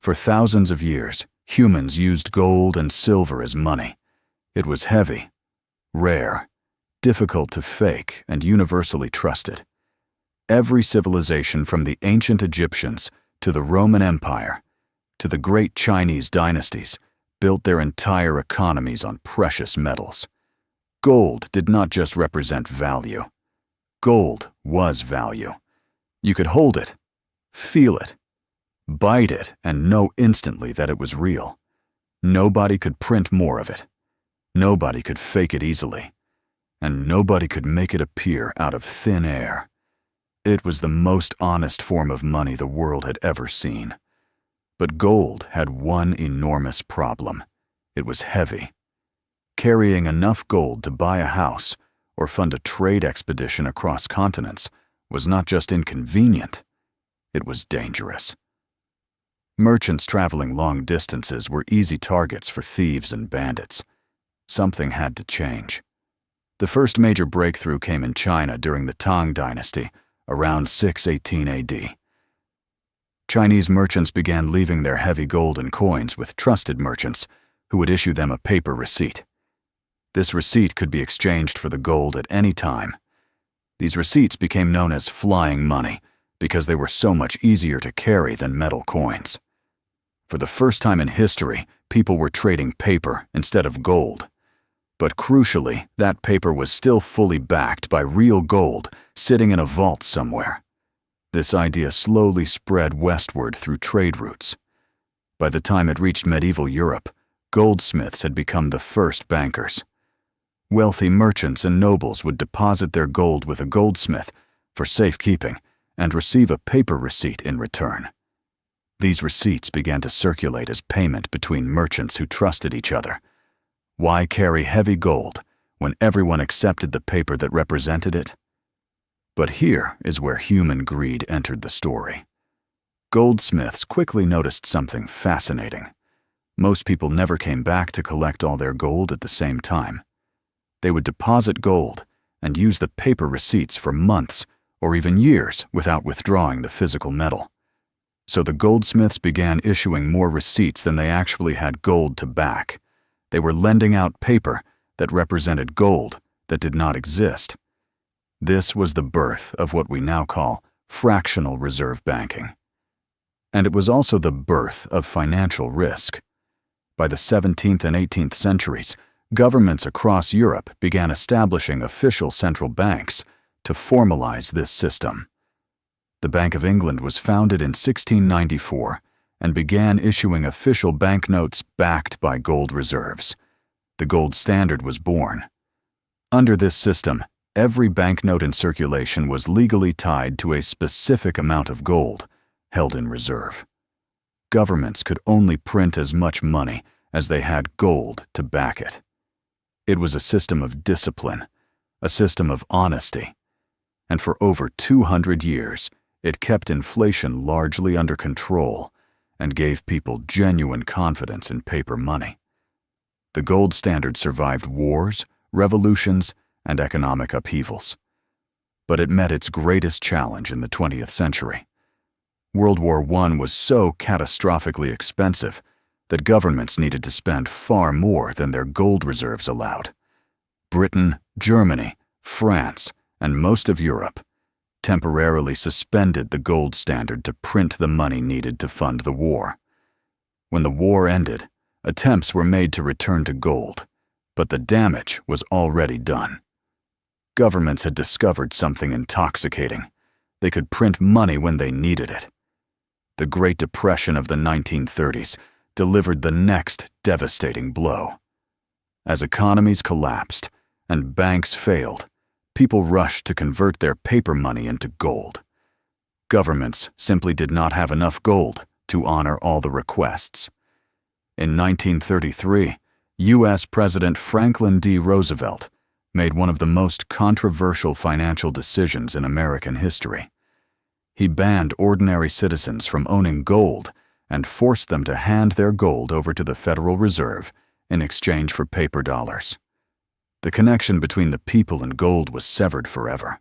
For thousands of years, humans used gold and silver as money. It was heavy, rare, difficult to fake, and universally trusted. Every civilization from the ancient Egyptians to the Roman Empire to the great Chinese dynasties built their entire economies on precious metals. Gold did not just represent value. Gold was value. You could hold it, feel it, bite it, and know instantly that it was real. Nobody could print more of it. Nobody could fake it easily. And nobody could make it appear out of thin air. It was the most honest form of money the world had ever seen. But gold had one enormous problem. It was heavy. Carrying enough gold to buy a house or fund a trade expedition across continents was not just inconvenient, it was dangerous. Merchants traveling long distances were easy targets for thieves and bandits. Something had to change. The first major breakthrough came in China during the Tang Dynasty, around 618 AD. Chinese merchants began leaving their heavy gold and coins with trusted merchants who would issue them a paper receipt. This receipt could be exchanged for the gold at any time. These receipts became known as flying money because they were so much easier to carry than metal coins. For the first time in history, people were trading paper instead of gold. But crucially, that paper was still fully backed by real gold sitting in a vault somewhere. This idea slowly spread westward through trade routes. By the time it reached medieval Europe, goldsmiths had become the first bankers. Wealthy merchants and nobles would deposit their gold with a goldsmith for safekeeping and receive a paper receipt in return. These receipts began to circulate as payment between merchants who trusted each other. Why carry heavy gold when everyone accepted the paper that represented it? But here is where human greed entered the story. Goldsmiths quickly noticed something fascinating. Most people never came back to collect all their gold at the same time. They would deposit gold and use the paper receipts for months or even years without withdrawing the physical metal. So the goldsmiths began issuing more receipts than they actually had gold to back. They were lending out paper that represented gold that did not exist. This was the birth of what we now call fractional reserve banking. And it was also the birth of financial risk. By the 17th and 18th centuries, governments across Europe began establishing official central banks to formalize this system. The Bank of England was founded in 1694 and began issuing official banknotes backed by gold reserves. The gold standard was born. Under this system, every banknote in circulation was legally tied to a specific amount of gold held in reserve. Governments could only print as much money as they had gold to back it. It was a system of discipline, a system of honesty, and for over 200 years, it kept inflation largely under control and gave people genuine confidence in paper money. The gold standard survived wars, revolutions, and economic upheavals. But it met its greatest challenge in the 20th century. World War I was so catastrophically expensive that governments needed to spend far more than their gold reserves allowed. Britain, Germany, France, and most of Europe temporarily suspended the gold standard to print the money needed to fund the war. When the war ended, attempts were made to return to gold, but the damage was already done. Governments had discovered something intoxicating. They could print money when they needed it. The Great Depression of the 1930s delivered the next devastating blow. As economies collapsed and banks failed, people rushed to convert their paper money into gold. Governments simply did not have enough gold to honor all the requests. In 1933, U.S. President Franklin D. Roosevelt made one of the most controversial financial decisions in American history. He banned ordinary citizens from owning gold and forced them to hand their gold over to the Federal Reserve in exchange for paper dollars. The connection between the people and gold was severed forever.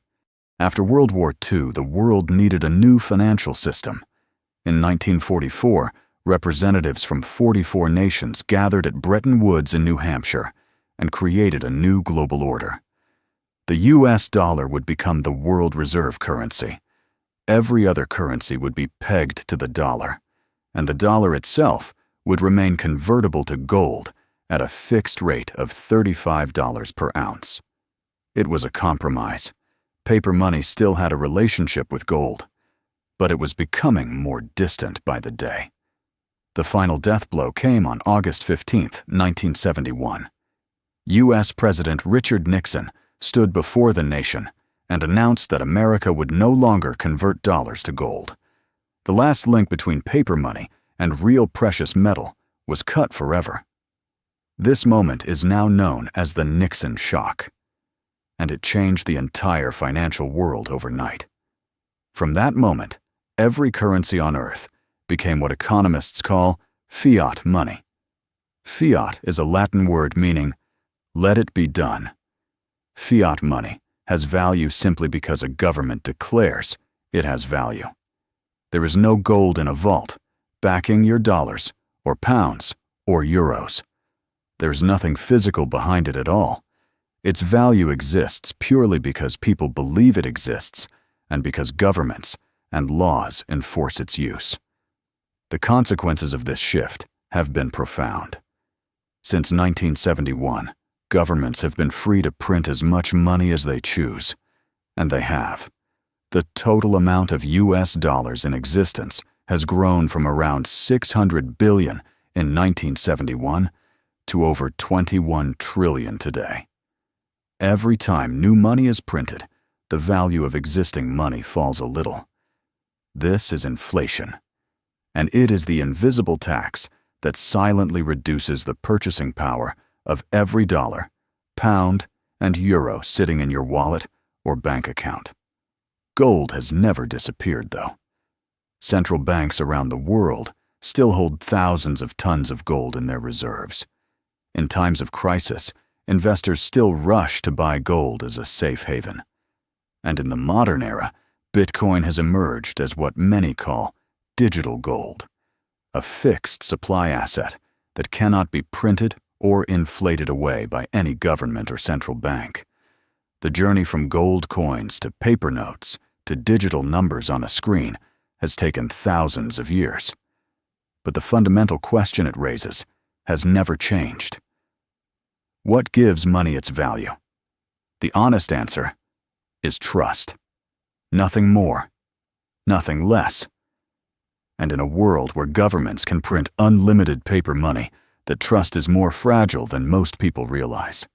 After World War II, the world needed a new financial system. In 1944, representatives from 44 nations gathered at Bretton Woods in New Hampshire and created a new global order. The US dollar would become the world reserve currency. Every other currency would be pegged to the dollar, and the dollar itself would remain convertible to gold at a fixed rate of $35 per ounce. It was a compromise. Paper money still had a relationship with gold, but it was becoming more distant by the day. The final death blow came on August 15, 1971. U.S. President Richard Nixon stood before the nation and announced that America would no longer convert dollars to gold. The last link between paper money and real precious metal was cut forever. This moment is now known as the Nixon shock, and it changed the entire financial world overnight. From that moment, every currency on Earth became what economists call fiat money. Fiat is a Latin word meaning, "let it be done." Fiat money has value simply because a government declares it has value. There is no gold in a vault backing your dollars or pounds or euros. There's nothing physical behind it at all. Its value exists purely because people believe it exists and because governments and laws enforce its use. The consequences of this shift have been profound. Since 1971, governments have been free to print as much money as they choose, and they have. The total amount of US dollars in existence has grown from around 600 billion in 1971 to over 21 trillion today. Every time new money is printed, the value of existing money falls a little. This is inflation, and it is the invisible tax that silently reduces the purchasing power of every dollar, pound, and euro sitting in your wallet or bank account. Gold has never disappeared, though. Central banks around the world still hold thousands of tons of gold in their reserves. In times of crisis, investors still rush to buy gold as a safe haven. And in the modern era, Bitcoin has emerged as what many call digital gold, a fixed supply asset that cannot be printed or inflated away by any government or central bank. The journey from gold coins to paper notes to digital numbers on a screen has taken thousands of years. But the fundamental question it raises has never changed. What gives money its value? The honest answer is trust. Nothing more, nothing less. And in a world where governments can print unlimited paper money, that trust is more fragile than most people realize.